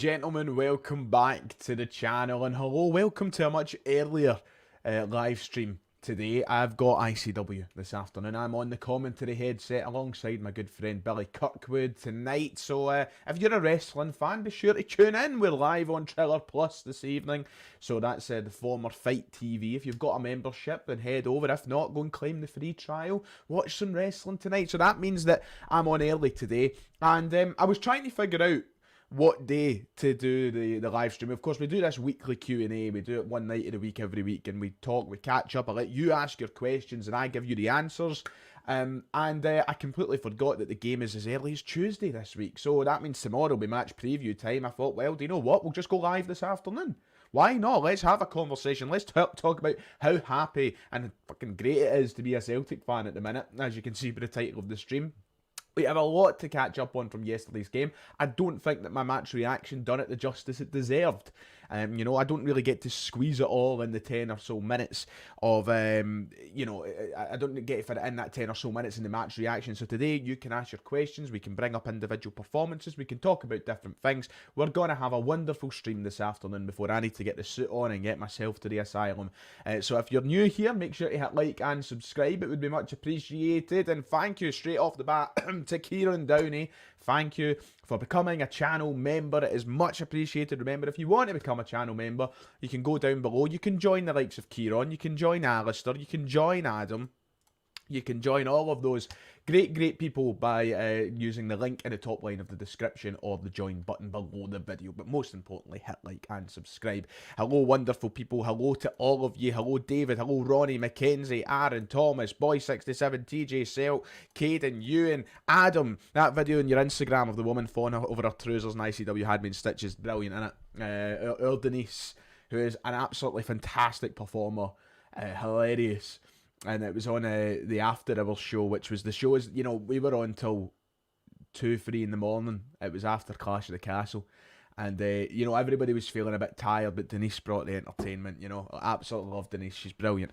gentlemen, welcome back to the channel, and hello, welcome to a much earlier live stream today. I've got ICW this afternoon. I'm on the commentary headset alongside my good friend Billy Kirkwood tonight, so if you're a wrestling fan, be sure to tune in. We're live on Triller Plus this evening, so that's the former Fight TV. If you've got a membership, then head over. If not, go and claim the free trial. Watch some wrestling tonight. So that means that I'm on early today, and I was trying to figure out what day to do the live stream. Of course, we do this weekly Q&A. We do it one night of the week every week, and we talk, we catch up. I let you ask your questions, and I give you the answers. I completely forgot that the game is as early as Tuesday this week. So that means tomorrow will be match preview time. I thought, well, do you know what? We'll just go live this afternoon. Why not? Let's have a conversation. Let's talk about how happy and fucking great it is to be a Celtic fan at the minute, as you can see by the title of the stream. We have a lot to catch up on from yesterday's game. I don't think that my match reaction done it the justice it deserved. You know, I don't really get to squeeze it all in the 10 or so minutes of, you know, I don't get to fit it in that 10 or so minutes in the match reaction. So today you can ask your questions, we can bring up individual performances, we can talk about different things. We're going to have a wonderful stream this afternoon before I need to get the suit on and get myself to the asylum. So if you're new here, make sure to hit like and subscribe. It would be much appreciated. And thank you straight off the bat to Kieran Downey. Thank you for becoming a channel member. It is much appreciated. Remember, if you want to become a channel member, you can go down below. You can join the likes of Kieran. You can join Alistair. You can join Adam. You can join all of those great people by using the link in the top line of the description or the join button below the video. But most importantly, hit like and subscribe. Hello, wonderful people. Hello to all of you. Hello, David. Hello, Ronnie, Mackenzie, Aaron, Thomas, Boy67, TJ Celt, Caden, Ewan, Adam. That video on your Instagram of the woman falling over her trousers and ICW Handmade Stitches, brilliant, isn't it? Our Denise, who is an absolutely fantastic performer, hilarious. And it was on the After Hours show, which was the shows, you know, we were on till 2, 3 in the morning. It was after Clash of the Castle. And, you know, everybody was feeling a bit tired, but Denise brought the entertainment, you know. I absolutely love Denise. She's brilliant.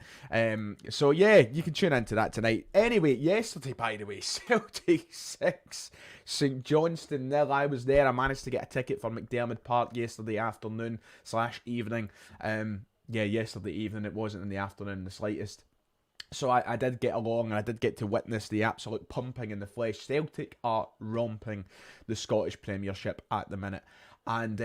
So, yeah, you can tune into that tonight. Anyway, yesterday, by the way, Celtic 6, St Johnstone 0. I was there. I managed to get a ticket for McDermott Park yesterday afternoon / evening. Yeah, yesterday evening. It wasn't in the afternoon in the slightest. So I did get along, and I did get to witness the absolute pumping in the flesh. Celtic are romping the Scottish Premiership at the minute. And,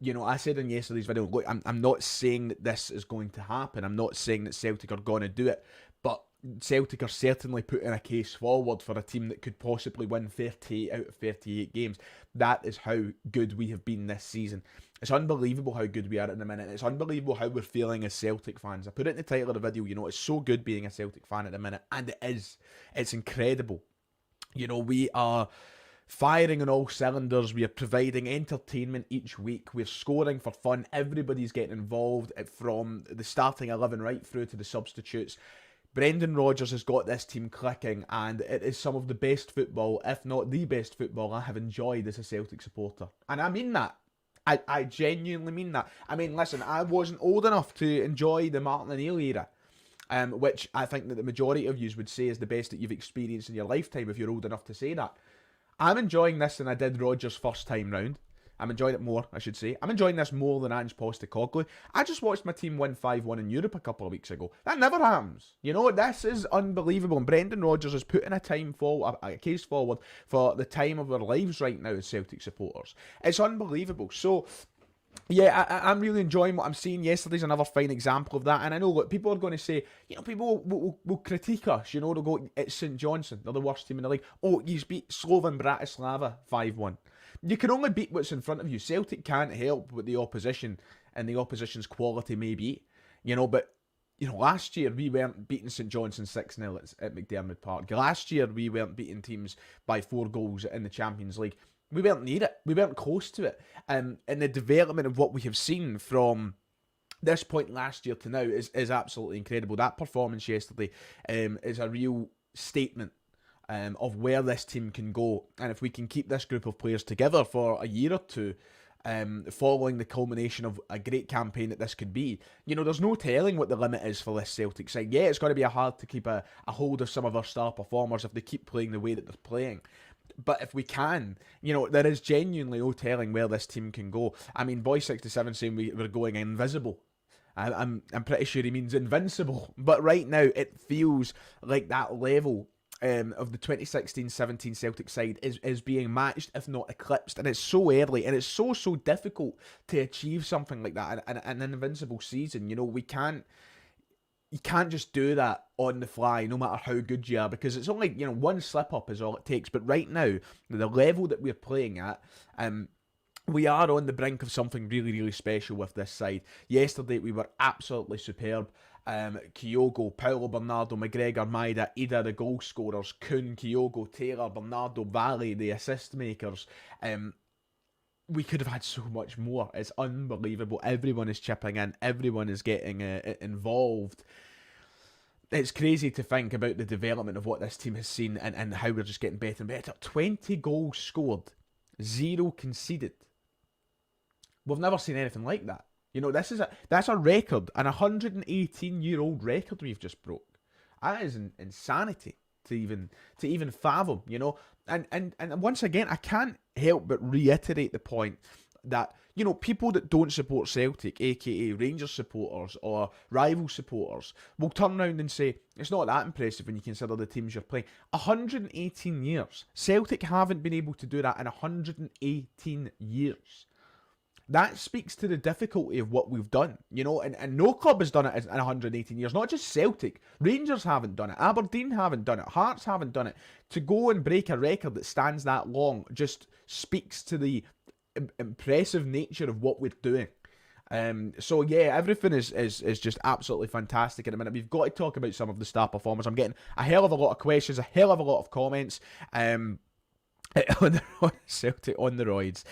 you know, I said in yesterday's video, look, I'm not saying that this is going to happen. I'm not saying that Celtic are going to do it. But Celtic are certainly putting a case forward for a team that could possibly win 38 out of 38 games. That is how good we have been this season. It's unbelievable how good we are at the minute. It's unbelievable how we're feeling as Celtic fans. I put it in the title of the video, you know, it's so good being a Celtic fan at the minute. And it is. It's incredible. You know, we are firing on all cylinders. We are providing entertainment each week. We're scoring for fun. Everybody's getting involved from the starting 11 right through to the substitutes. Brendan Rodgers has got this team clicking, and it is some of the best football, if not the best football, I have enjoyed as a Celtic supporter. And I mean that. I genuinely mean that. I mean, listen, I wasn't old enough to enjoy the Martin O'Neill era, which I think that the majority of you would say is the best that you've experienced in your lifetime if you're old enough to say that. I'm enjoying this than I did Rodgers' first time round. I'm enjoying it more, I should say. I'm enjoying this more than Ange Postecoglou. I just watched my team win 5-1 in Europe a couple of weeks ago. That never happens. You know, this is unbelievable. And Brendan Rodgers is putting a case forward for the time of our lives right now as Celtic supporters. It's unbelievable. So, yeah, I'm really enjoying what I'm seeing. Yesterday's another fine example of that. And I know, look, people are going to say, you know, people will critique us. You know, they'll go, it's St Johnstone. They're the worst team in the league. Oh, he's beat Slovan Bratislava 5-1. You can only beat what's in front of you. Celtic can't help what the opposition and the opposition's quality may be. You know, but, you know, last year we weren't beating St Johnstone 6-0 at McDermott Park. Last year we weren't beating teams by 4 goals in the Champions League. We weren't near it. We weren't close to it. And the development of what we have seen from this point last year to now is absolutely incredible. That performance yesterday is a real statement of where this team can go. And if we can keep this group of players together for a year or two, following the culmination of a great campaign that this could be, you know, there's no telling what the limit is for this Celtic side. Yeah, it's going to be hard to keep a hold of some of our star performers if they keep playing the way that they're playing. But if we can, there is genuinely no telling where this team can go. I mean, Boy67 saying we're going invisible. I'm pretty sure he means invincible. But right now, it feels like that level of the 2016-17 Celtic side is being matched, if not eclipsed. And it's so early, and it's so difficult to achieve something like that, an invincible season. You can't just do that on the fly, no matter how good you are, because it's only, one slip-up is all it takes. But right now, the level that we're playing at, we are on the brink of something really, really special with this side. Yesterday, we were absolutely superb. Kyogo, Paulo Bernardo, McGregor, Maida, Ida, the goal scorers, Kuhn, Kyogo, Taylor, Bernardo, Valley, the assist makers. We could have had so much more. It's unbelievable. Everyone is chipping in. Everyone is getting involved. It's crazy to think about the development of what this team has seen and how we're just getting better and better. 20 goals scored, 0 conceded. We've never seen anything like that. That's a record, an 118-year-old record we've just broke. That is insanity to even fathom, And once again, I can't help but reiterate the point that, people that don't support Celtic, aka Rangers supporters or rival supporters, will turn around and say, it's not that impressive when you consider the teams you're playing. 118 years. Celtic haven't been able to do that in 118 years. That speaks to the difficulty of what we've done, and no club has done it in 118 years, not just Celtic. Rangers haven't done it, Aberdeen haven't done it, Hearts haven't done it. To go and break a record that stands that long just speaks to the impressive nature of what we're doing. So yeah, everything is just absolutely fantastic at the minute. We've got to talk about some of the star performers. I'm getting a hell of a lot of questions, a hell of a lot of comments. Celtic on the roids.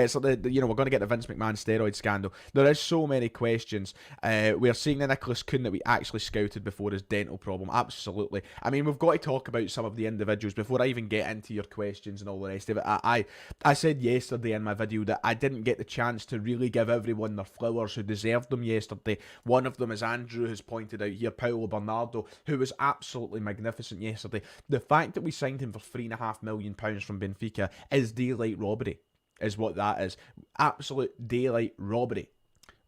So we're going to get the Vince McMahon steroid scandal. There is so many questions. We're seeing the Nicholas Kuhn that we actually scouted before his dental problem. Absolutely. I mean, we've got to talk about some of the individuals before I even get into your questions and all the rest of it. I said yesterday in my video that I didn't get the chance to really give everyone their flowers who deserved them yesterday. One of them, as Andrew has pointed out here, Paulo Bernardo, who was absolutely magnificent yesterday. The fact that we signed him for £3.5 million from Benfica is daylight robbery, is what that is. Absolute daylight robbery.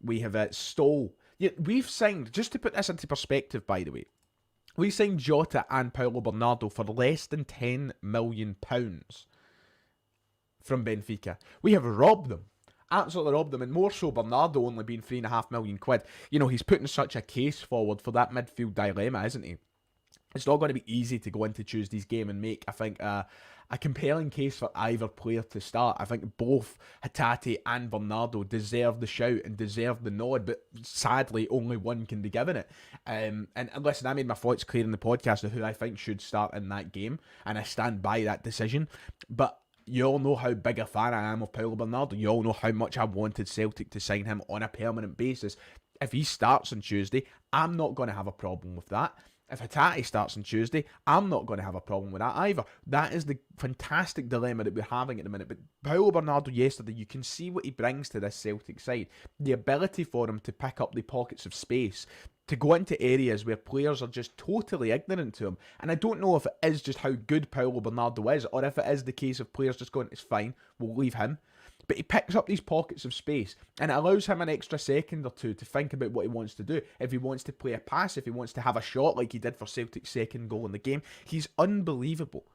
We have we've signed, just to put this into perspective, by the way, we signed Jota and Paulo Bernardo for less than £10 million from Benfica. We have robbed them. Absolutely robbed them, and more so Bernardo only being £3.5 million. He's putting such a case forward for that midfield dilemma, isn't he? It's not going to be easy to go into Tuesday's game and make, I think, a compelling case for either player to start. I think both Hatate and Bernardo deserve the shout and deserve the nod, but sadly only one can be given it. And listen, I made my thoughts clear in the podcast of who I think should start in that game, and I stand by that decision. But you all know how big a fan I am of Paulo Bernardo. You all know how much I wanted Celtic to sign him on a permanent basis. If he starts on Tuesday, I'm not going to have a problem with that. If Hatate starts on Tuesday, I'm not going to have a problem with that either. That is the fantastic dilemma that we're having at the minute. But Paulo Bernardo yesterday, you can see what he brings to this Celtic side. The ability for him to pick up the pockets of space, to go into areas where players are just totally ignorant to him. And I don't know if it is just how good Paulo Bernardo is, or if it is the case of players just going, it's fine, we'll leave him. But he picks up these pockets of space, and it allows him an extra second or two to think about what he wants to do. If he wants to play a pass, if he wants to have a shot like he did for Celtic's second goal in the game, he's unbelievable.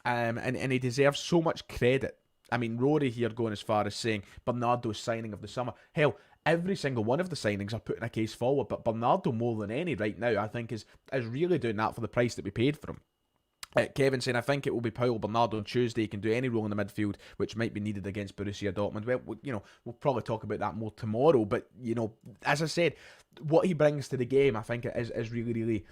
And he deserves so much credit. I mean, Rory here going as far as saying Bernardo's signing of the summer. Hell, every single one of the signings are putting a case forward, but Bernardo more than any right now, I think, is really doing that for the price that we paid for him. Kevin saying, I think it will be Paulo Bernardo on Tuesday. He can do any role in the midfield, which might be needed against Borussia Dortmund. Well, we'll probably talk about that more tomorrow. But, as I said, what he brings to the game, I think, is really, really...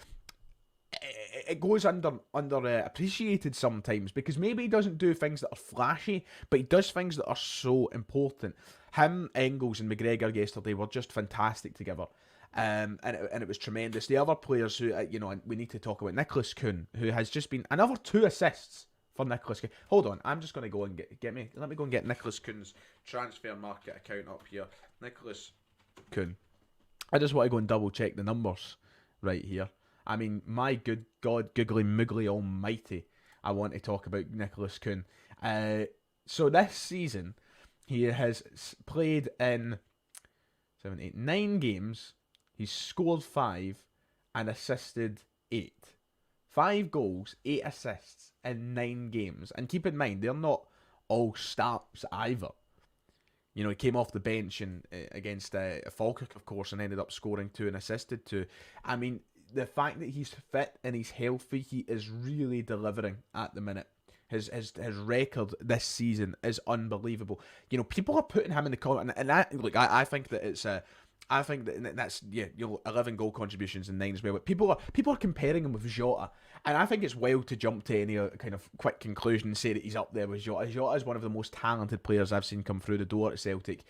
It goes under appreciated sometimes, because maybe he doesn't do things that are flashy, but he does things that are so important. Him, Engels and McGregor yesterday were just fantastic together. And it was tremendous. The other players who, we need to talk about, Nicholas Kuhn, who has just been another 2 assists for Nicholas Kuhn. Hold on, I'm just going to go and let me go and get Nicholas Kuhn's transfer market account up here. Nicholas Kuhn. I just want to go and double check the numbers right here. I mean, my good God, googly moogly almighty. I want to talk about Nicholas Kuhn. So this season, he has played in 7, 8, 9 games. He's scored 5 and assisted 8. 5 goals, 8 assists in 9 games. And keep in mind, they're not all starts either. You know, he came off the bench against Falkirk, of course, and ended up scoring 2 and assisted 2. I mean, the fact that he's fit and he's healthy, he is really delivering at the minute. His record this season is unbelievable. You know, people are putting him in the corner, and I think that it's I think that's 11 goal contributions and 9 as well. But people are comparing him with Jota, and I think it's wild to jump to any kind of quick conclusion and say that he's up there with Jota. Jota is one of the most talented players I've seen come through the door at Celtic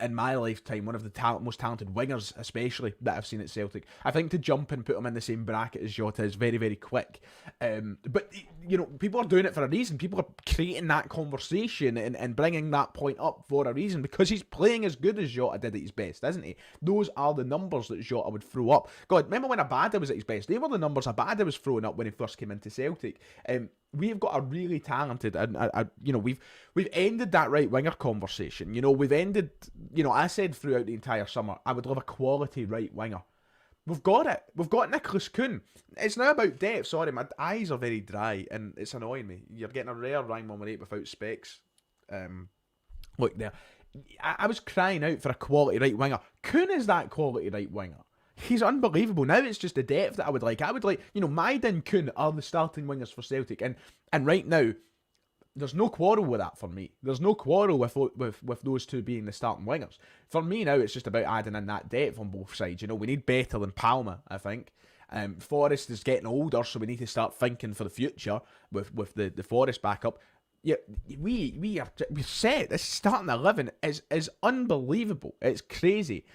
in my lifetime. One of the most talented wingers, especially, that I've seen at Celtic. I think to jump and put him in the same bracket as Jota is very, very quick. But you know, people are doing it for a reason. People are creating that conversation and bringing that point up for a reason, because he's playing as good as Jota did at his best, isn't he? Those are the numbers that Jota would throw up. God, remember when Abada was at his best? They were the numbers Abada was throwing up when he first came into Celtic. We've got a really talented, you know, we've ended that right winger conversation. You know, we've ended. You know, I said throughout the entire summer I would love a quality right winger. We've got it. We've got Nicholas Kuhn. It's now about depth. Sorry, my eyes are very dry and it's annoying me. You're getting a rare Ryan 118 without specs. Look there. I was crying out for a quality right winger. Kuhn is that quality right winger. He's unbelievable. Now it's just the depth that I would like. I would like, you know, Maida and Kuhn are the starting wingers for Celtic, and right now there's no quarrel with that for me. There's no quarrel with those two being the starting wingers. For me now, it's just about adding in that depth on both sides. You know, we need better than Palma, I think. Forrest is getting older, so we need to start thinking for the future with the Forrest backup. Yeah, we're set. This starting 11 is unbelievable. It's crazy.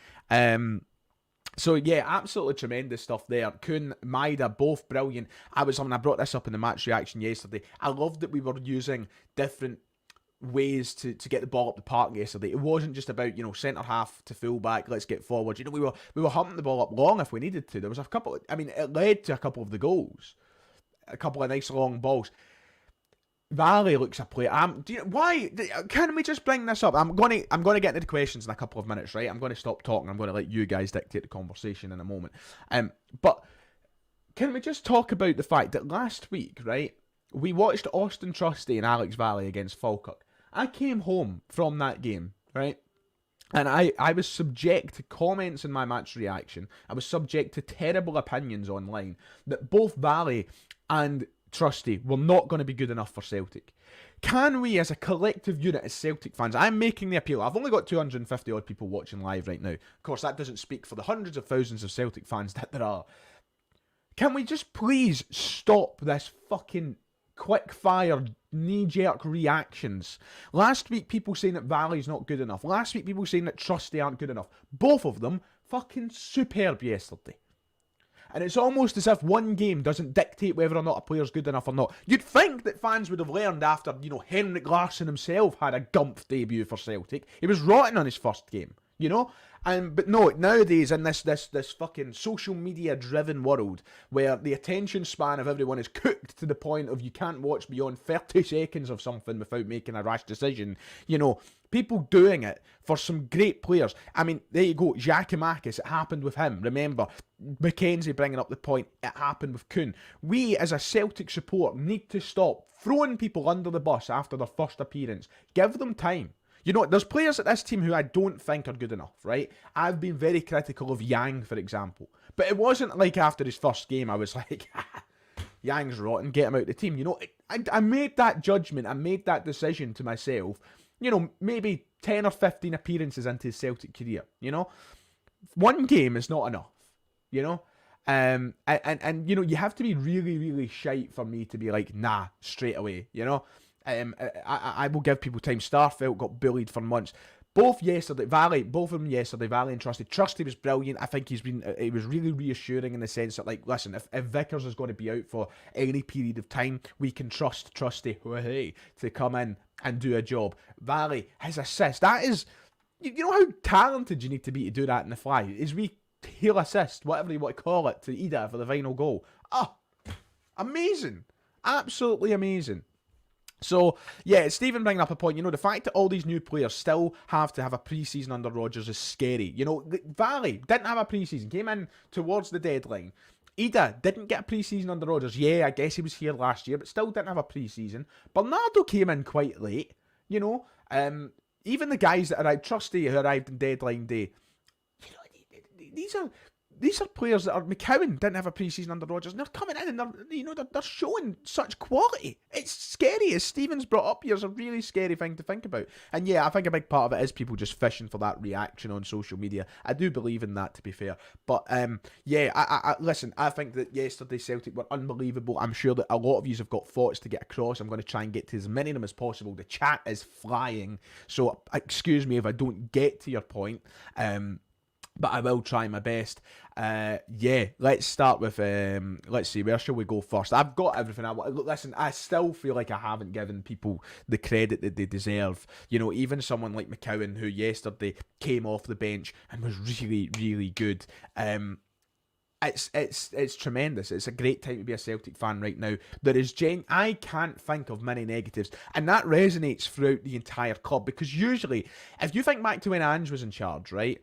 So yeah, absolutely tremendous stuff there. Kuhn, Maida, both brilliant. I brought this up in the match reaction yesterday. I loved that we were using different ways to get the ball up the park yesterday. It wasn't just about, you know, centre half to full back, let's get forward. You know, we were humping the ball up long if we needed to. There was a couple. I mean, it led to a couple of the goals, a couple of nice long balls. Valley looks a player. Why can we just bring this up? I'm going to get into the questions in a couple of minutes, right? I'm going to stop talking. I'm going to let you guys dictate the conversation in a moment. But can we just talk about the fact that last week, right, we watched Austin Trusty and Alex Valley against Falkirk. I came home from that game, right, and I was subject to comments in my match reaction. I was subject to terrible opinions online that both Valley and Trusty were not going to be good enough for Celtic. Can we, as a collective unit, as Celtic fans, I'm making the appeal. I've only got 250 odd people watching live right now. Of course, that doesn't speak for the hundreds of thousands of Celtic fans that there are. Can we just please stop this fucking quick-fire, knee-jerk reactions? Last week, people saying that Valley's not good enough. Last week, people saying that Trusty aren't good enough. Both of them fucking superb yesterday. And it's almost as if one game doesn't dictate whether or not a player's good enough or not. You'd think that fans would have learned after, you know, Henrik Larsson himself had a gumph debut for Celtic. He was rotten on his first game, you know? But no, nowadays in this fucking social media driven world where the attention span of everyone is cooked to the point of you can't watch beyond 30 seconds of something without making a rash decision, you know, people doing it for some great players. I mean, there you go, Giacomakis, it happened with him. Remember, Mackenzie bringing up the point, it happened with Kuhn. We as a Celtic support need to stop throwing people under the bus after their first appearance. Give them time. You know, there's players at this team who I don't think are good enough, right? I've been very critical of Yang, for example. But it wasn't like after his first game I was like, Yang's rotten, get him out of the team. You know, I made that judgment, I made that decision to myself, you know, maybe 10 or 15 appearances into his Celtic career, you know? One game is not enough, you know? And you know, you have to be really, really shite for me to be like, nah, straight away, you know? I will give people time. Starfelt got bullied for months. Both of them yesterday, Valley and Trusty. Trusty was brilliant. I think it was really reassuring in the sense that, like, listen, if Vickers is going to be out for any period of time, we can trust Trusty to come in and do a job. Valley, his assist, that is, you know how talented you need to be to do that in the fly. His wee heel assist, whatever you want to call it, to Ida for the final goal. Oh, amazing. Absolutely amazing. So, yeah, Stephen bringing up a point, the fact that all these new players still have to have a pre-season under Rodgers is scary. Valley didn't have a pre-season, came in towards the deadline. Ida didn't get a pre-season under Rodgers. Yeah, I guess he was here last year, but still didn't have a pre-season. Bernardo came in quite late, even the guys that arrived, Trusty, who arrived on deadline day, these are players that are... McCowan didn't have a pre-season under Rodgers, and they're coming in and they're showing such quality. It's scary. As Stevens brought up here, it's a really scary thing to think about. And yeah, I think a big part of it is people just fishing for that reaction on social media. I do believe in that, to be fair. But yeah, listen, I think that yesterday Celtic were unbelievable. I'm sure that a lot of you have got thoughts to get across. I'm going to try and get to as many of them as possible. The chat is flying, so excuse me if I don't get to your point. But I will try my best. Yeah, let's start with, let's see, where shall we go first? I've got everything I want. Listen, I still feel like I haven't given people the credit that they deserve. Even someone like McCowan, who yesterday came off the bench and was really, really good. It's tremendous. It's a great time to be a Celtic fan right now. I can't think of many negatives, and that resonates throughout the entire club, because usually, if you think back to when Ange was in charge, right,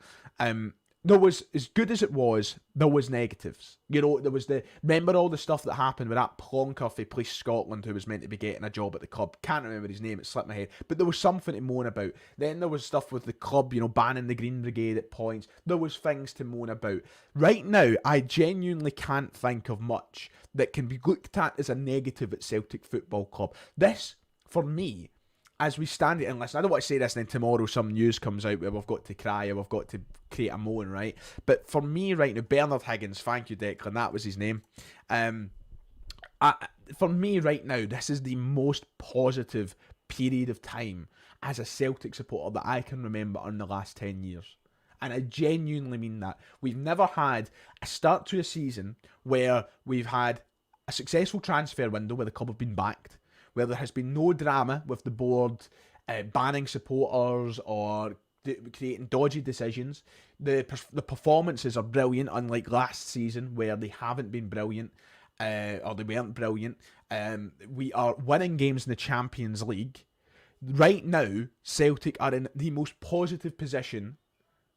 there was, as good as it was, there was negatives. There was remember all the stuff that happened with that plonker for Police Scotland who was meant to be getting a job at the club. Can't remember his name, it slipped my head. But there was something to moan about. Then there was stuff with the club, banning the Green Brigade at points. There was things to moan about. Right now, I genuinely can't think of much that can be looked at as a negative at Celtic Football Club. This, for me, as we stand it, and listen, I don't want to say this and then tomorrow some news comes out where we've got to cry or we've got to create a moan, right? But for me right now, Bernard Higgins, thank you Declan, that was his name. For me right now, this is the most positive period of time as a Celtic supporter that I can remember in the last 10 years. And I genuinely mean that. We've never had a start to a season where we've had a successful transfer window where the club have been backed, where there has been no drama with the board banning supporters or creating dodgy decisions. The performances are brilliant, unlike last season where they haven't been brilliant, or they weren't brilliant. We are winning games in the Champions League. Right now, Celtic are in the most positive position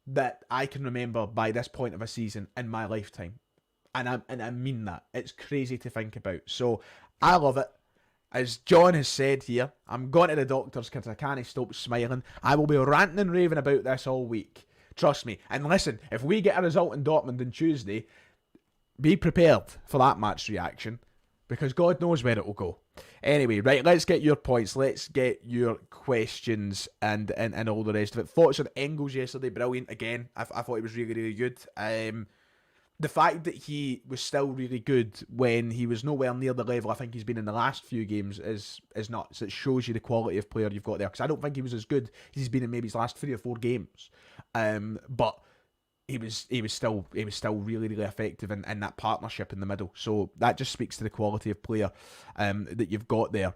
that I can remember by this point of a season in my lifetime. And I mean that. It's crazy to think about. So, I love it. As John has said here, I'm going to the doctors because I can't stop smiling. I will be ranting and raving about this all week. Trust me. And listen, if we get a result in Dortmund on Tuesday, be prepared for that match reaction, because God knows where it will go. Anyway, right, let's get your points. Let's get your questions and all the rest of it. Thoughts on Engels yesterday? Brilliant. Again, I thought he was really, really good. The fact that he was still really good when he was nowhere near the level I think he's been in the last few games is nuts. It shows you the quality of player you've got there, because I don't think he was as good as he's been in maybe his last 3 or 4 games. But he was still really, really effective in that partnership in the middle. So that just speaks to the quality of player that you've got there.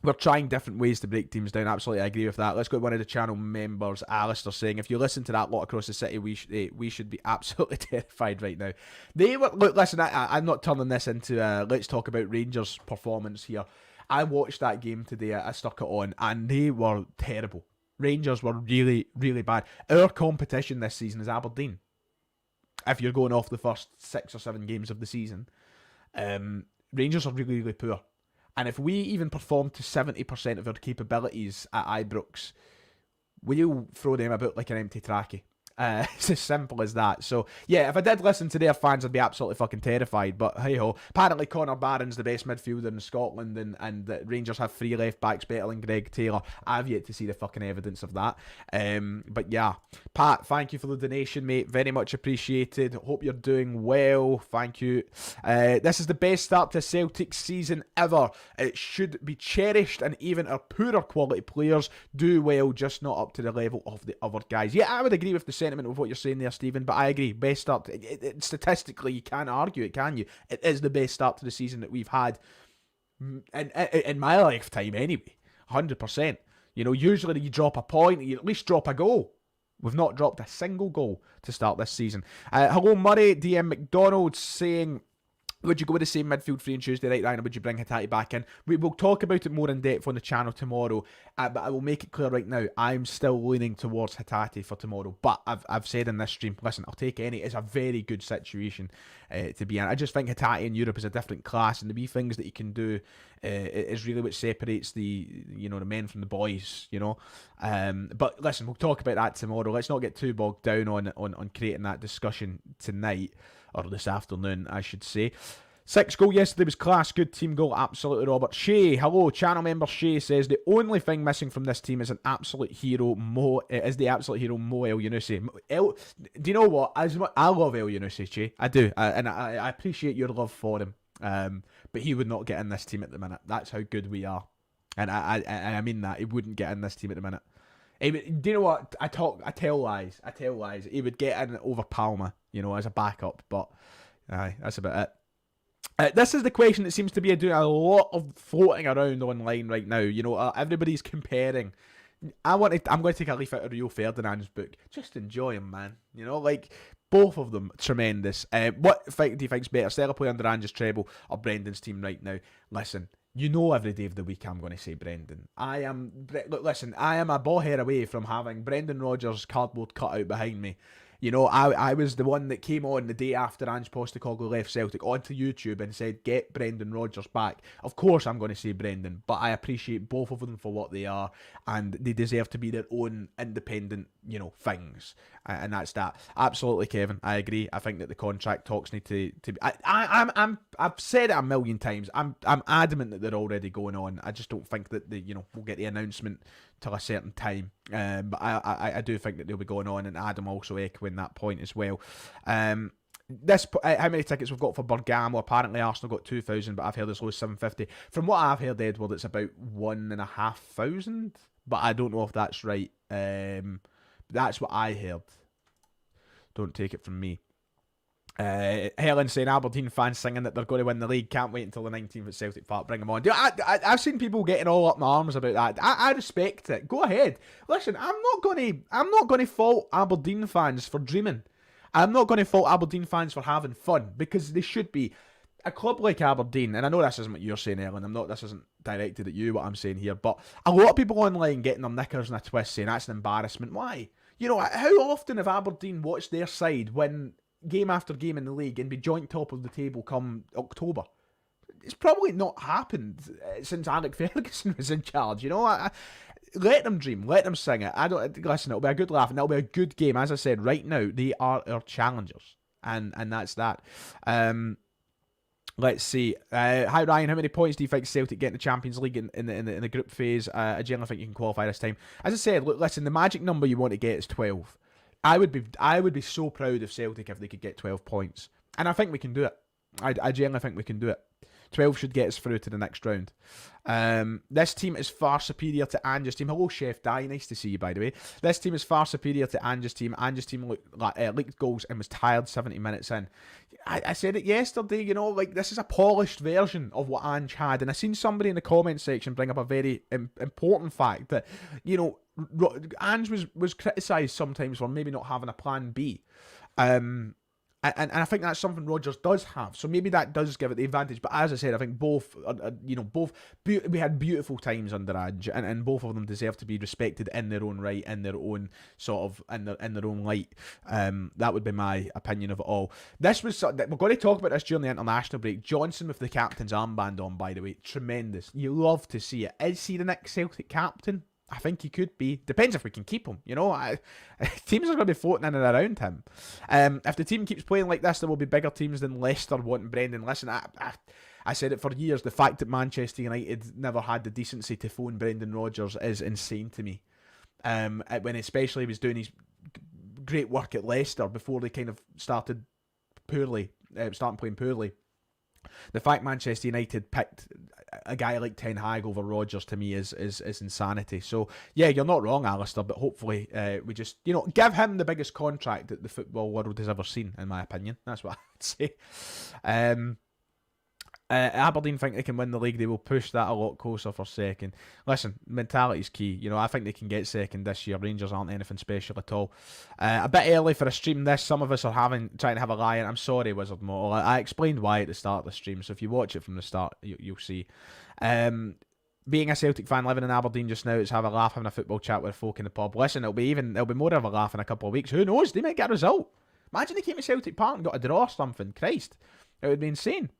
We're trying different ways to break teams down. Absolutely, I agree with that. Let's go to one of the channel members, Alistair, saying, if you listen to that lot across the city, we should be absolutely terrified right now. Listen, I'm not turning this into let's talk about Rangers' performance here. I watched that game today, I stuck it on, and they were terrible. Rangers were really, really bad. Our competition this season is Aberdeen. If you're going off the first 6 or 7 games of the season, Rangers are really, really poor. And if we even perform to 70% of our capabilities at Ibrox, we'll throw them about like an empty trachea. It's as simple as that. So, yeah, if I did listen to their fans, I'd be absolutely fucking terrified. But hey-ho. Apparently Connor Barron's the best midfielder in Scotland, and the Rangers have 3 left-backs better than Greg Taylor. I've yet to see the fucking evidence of that. But yeah. Pat, thank you for the donation, mate. Very much appreciated. Hope you're doing well. Thank you. This is the best start to a Celtic season ever. It should be cherished, and even our poorer quality players do well, just not up to the level of the other guys. Yeah, I would agree with the sentiment of what you're saying there, Stephen, but I agree. Best start. Statistically, you can't argue it, can you? It is the best start to the season that we've had in my lifetime, anyway. 100%. Usually you drop a point, you at least drop a goal. We've not dropped a single goal to start this season. Hello, Murray. DM McDonald saying, Would you go with the same midfield three on Tuesday night, Ryan, or would you bring Hatate back in? We will talk about it more in depth on the channel tomorrow, but I will make it clear right now, I'm still leaning towards Hatate for tomorrow. But I've said in this stream, listen, I'll take any. It's a very good situation to be in. I just think Hatate in Europe is a different class, and the wee things that he can do is really what separates the men from the boys, But listen, we'll talk about that tomorrow. Let's not get too bogged down on creating that discussion tonight, or this afternoon, I should say. 6 goal yesterday was class, good team goal, absolutely, Robert. Shay, hello, channel member Shay says, the only thing missing from this team is the absolute hero, Mo El Yunusi. Do you know what? I love El Yunusi, Shay. I do, and I appreciate your love for him. But he would not get in this team at the minute. That's how good we are. And I mean that. He wouldn't get in this team at the minute. Do you know what? I tell lies. He would get in over Palma, as a backup. But that's about it. This is the question that seems to be doing a lot of floating around online right now. Everybody's comparing. I'm going to take a leaf out of Rio Ferdinand's book. Just enjoy him, man. Both of them tremendous. What do you think's better, Stella play under Ange's treble or Brendan's team right now? Listen, every day of the week I'm going to say Brendan. I am a ball hair away from having Brendan Rodgers' cardboard cutout behind me. I was the one that came on the day after Ange Postecoglou left Celtic onto YouTube and said, get Brendan Rodgers back. Of course I'm going to say Brendan, but I appreciate both of them for what they are, and they deserve to be their own independent, things. And that's that. Absolutely, Kevin. I agree. I think that the contract talks need to be... I've said it a million times. I'm adamant that they're already going on. I just don't think that we'll get the announcement till a certain time. But I do think that they'll be going on, and Adam also echoing that point as well. How many tickets we've got for Bergamo? Apparently Arsenal got 2,000, but I've heard as low as 750. From what I've heard, Edward, it's about 1,500, but I don't know if that's right. That's what I heard. Don't take it from me. Helen saying Aberdeen fans singing that they're going to win the league. Can't wait until the 19th at Celtic Park. Bring them on. I've seen people getting all up my arms about that. I respect it. Go ahead. Listen, I'm not going to fault Aberdeen fans for dreaming. I'm not going to fault Aberdeen fans for having fun, because they should be. A club like Aberdeen, and I know this isn't what you're saying, Ellen. This isn't directed at you, what I'm saying here, but a lot of people online getting their knickers in a twist saying that's an embarrassment. Why? How often have Aberdeen watched their side win game after game in the league and be joint top of the table come October? It's probably not happened since Alec Ferguson was in charge. Let them dream, let them sing it. Listen, it'll be a good laugh and it'll be a good game. As I said, right now they are our challengers, and that's that. Let's see. Hi Ryan, how many points do you think Celtic get in the Champions League in the group phase? I generally think you can qualify this time. As I said, look, listen, the magic number you want to get is 12. I would be so proud of Celtic if they could get 12 points, and I think we can do it. I generally think we can do it. 12 should get us through to the next round. This team is far superior to Ange's team. Hello, Chef Di. Nice to see you, by the way. This team is far superior to Ange's team. Ange's team leaked goals and was tired 70 minutes in. I said it yesterday, this is a polished version of what Ange had. And I seen somebody in the comment section bring up a very important fact that, Ange was criticised sometimes for maybe not having a plan B. And I think that's something Rodgers does have, so maybe that does give it the advantage. But as I said, I think both we had beautiful times under Ange, and both of them deserve to be respected in their own right, in their own sort of in their own light. That would be my opinion of it all. This was we're going to talk about this during the international break. Johnson with the captain's armband on, by the way, tremendous. You love to see it. Is he the next Celtic captain? I think he could be. Depends if we can keep him. Teams are going to be floating in and around him. If the team keeps playing like this, there will be bigger teams than Leicester wanting Brendan. Listen, I said it for years. The fact that Manchester United never had the decency to phone Brendan Rodgers is insane to me. When especially he was doing his great work at Leicester before they kind of started playing poorly. The fact Manchester United picked a guy like Ten Hag over Rodgers, to me, is insanity. So, yeah, you're not wrong, Alistair, but hopefully we just, give him the biggest contract that the football world has ever seen, in my opinion. That's what I would say. Aberdeen think they can win the league. They will push that a lot closer for second. Listen, mentality's key. You know, I think they can get second this year. Rangers aren't anything special at all. A bit early for a stream this. Some of us are trying to have a lie in. I'm sorry, Wizard Mortal. I explained why at the start of the stream, so if you watch it from the start, you'll see. Being a Celtic fan living in Aberdeen just now, it's have a laugh, having a football chat with folk in the pub. Listen, it'll be more of a laugh in a couple of weeks. Who knows? They might get a result. Imagine they came to Celtic Park and got a draw or something. Christ, it would be insane.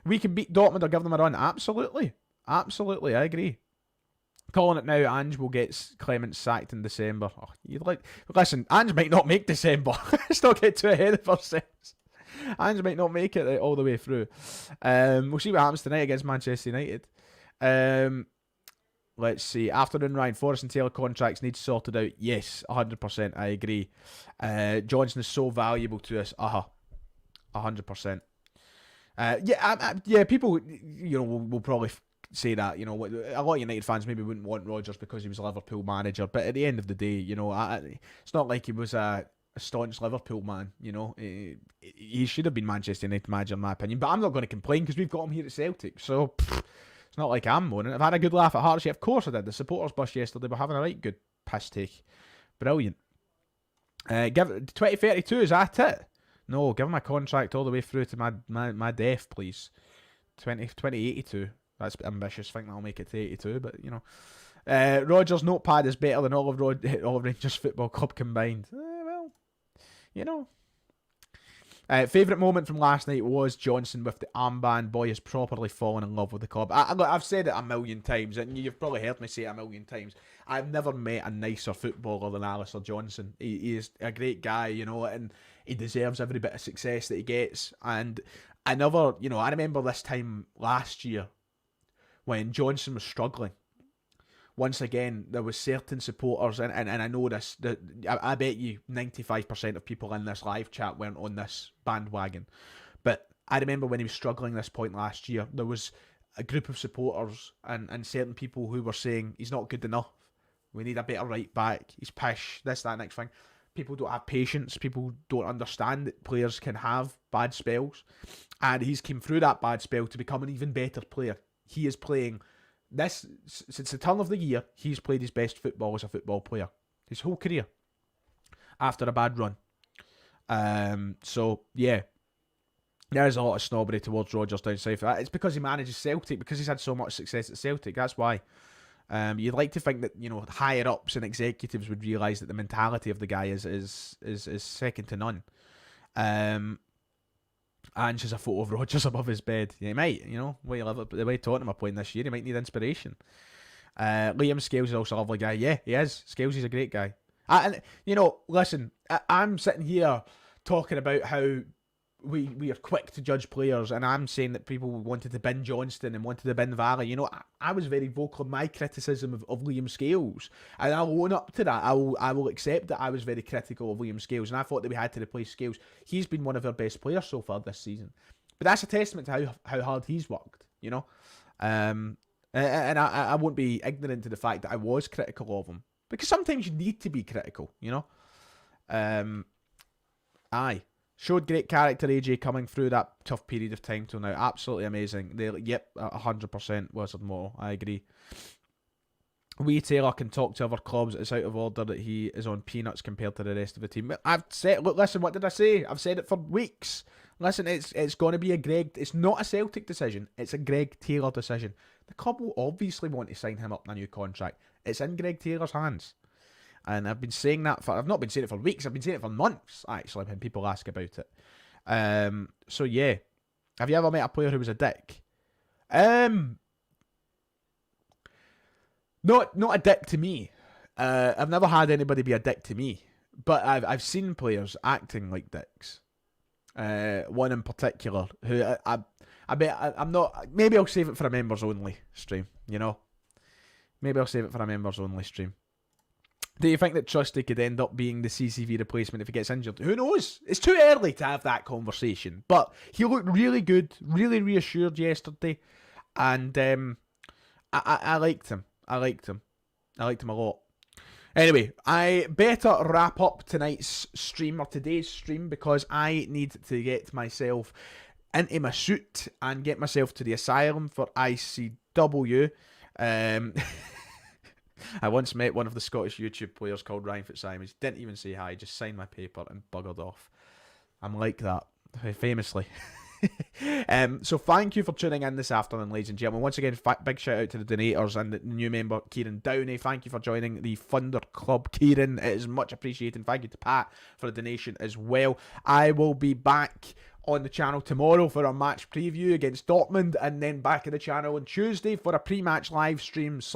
We can beat Dortmund or give them a run. Absolutely. Absolutely, I agree. Calling it now, Ange will get Clement sacked in December. Listen, Ange might not make December. Let's not get too ahead of ourselves. Ange might not make it all the way through. We'll see what happens tonight against Manchester United. Let's see. Afternoon, Ryan. Forrest and Taylor contracts need sorted out. Yes, 100%. I agree. Johnson is so valuable to us. 100%. People, will probably say that, a lot of United fans maybe wouldn't want Rodgers because he was a Liverpool manager, but at the end of the day, it's not like he was a staunch Liverpool man, he should have been Manchester United manager in my opinion, but I'm not going to complain because we've got him here at Celtic, so it's not like I'm moaning. I've had a good laugh at Hearts, of course I did. The supporters bus yesterday were having a right good piss take. Brilliant. Give it 2032, is that it? No, give him a contract all the way through to my death, please. 2082. That's ambitious. I think that'll make it to 82, but, Rodgers' notepad is better than all of Rangers Football Club combined. Favourite moment from last night was Johnson with the armband. Boy has properly fallen in love with the club. I've said it a million times, and you've probably heard me say it a million times. I've never met a nicer footballer than Alistair Johnson. He is a great guy, and he deserves every bit of success that he gets. And I remember this time last year when Johnson was struggling. Once again, there was certain supporters, and I know this, I bet you 95% of people in this live chat weren't on this bandwagon. But I remember when he was struggling this point last year, there was a group of supporters and certain people who were saying, he's not good enough. We need a better right back. He's pish, this, that, next thing. People don't have patience. People don't understand that players can have bad spells. And he's came through that bad spell to become an even better player. He is playing... since the turn of the year, he's played his best football as a football player. His whole career. After a bad run. So, yeah. There is a lot of snobbery towards Rodgers down south. It's because he manages Celtic, because he's had so much success at Celtic. That's why. You'd like to think that, higher ups and executives would realise that the mentality of the guy is second to none. Ange has a photo of Rodgers above his bed. Yeah, he might, the way Tottenham are playing this year, he might need inspiration. Liam Scales is also a lovely guy. Yeah, he is. Scales is a great guy. Listen, I'm sitting here talking about how we are quick to judge players, and I'm saying that people wanted to bin Johnston and wanted to bin Valley. I was very vocal in my criticism of Liam Scales, and I'll own up to that. I will accept that I was very critical of Liam Scales, and I thought that we had to replace Scales. He's been one of our best players so far this season, but that's a testament to how hard he's worked. And I won't be ignorant to the fact that I was critical of him, because sometimes you need to be critical. Aye. Showed great character, AJ, coming through that tough period of time till now. Absolutely amazing. Yep, 100% Wizard Mortal. I agree. Wee Taylor can talk to other clubs. It's out of order that he is on peanuts compared to the rest of the team. I've said, look, listen, what did I say? I've said it for weeks. Listen, it's going to be a Greg. It's not a Celtic decision. It's a Greg Taylor decision. The club will obviously want to sign him up in a new contract. It's in Greg Taylor's hands. And I've been saying that I've not been saying it for weeks, I've been saying it for months, actually, when people ask about it. So yeah. Have you ever met a player who was a dick? Not a dick to me. I've never had anybody be a dick to me. But I've seen players acting like dicks. One in particular, who I bet I'm not. Maybe I'll save it for a members only stream. Maybe I'll save it for a members only stream. Do you think that Trusty could end up being the CCV replacement if he gets injured? Who knows? It's too early to have that conversation. But he looked really good, really reassured yesterday. And I liked him. I liked him a lot. Anyway, I better wrap up tonight's stream, or today's stream, because I need to get myself into my suit and get myself to the asylum for ICW. I once met one of the Scottish YouTube players called Ryan Fitzsimons. Didn't even say hi, just signed my paper and buggered off. I'm like that, famously. So thank you for tuning in this afternoon, ladies and gentlemen. Once again, big shout out to the donators and the new member, Kieran Downey. Thank you for joining the Thunder Club, Kieran. It is much appreciated. Thank you to Pat for the donation as well. I will be back on the channel tomorrow for a match preview against Dortmund, and then back in the channel on Tuesday for a pre-match live stream /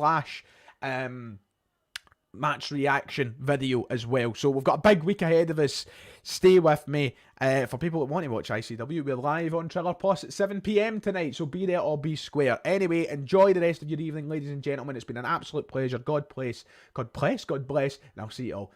match reaction video as well. So we've got a big week ahead of us. Stay with me. For people that want to watch ICW, we're live on Triller Plus at 7 PM tonight, so be there or be square. Anyway, enjoy the rest of your evening, ladies and gentlemen. It's been an absolute pleasure. God bless, and I'll see you all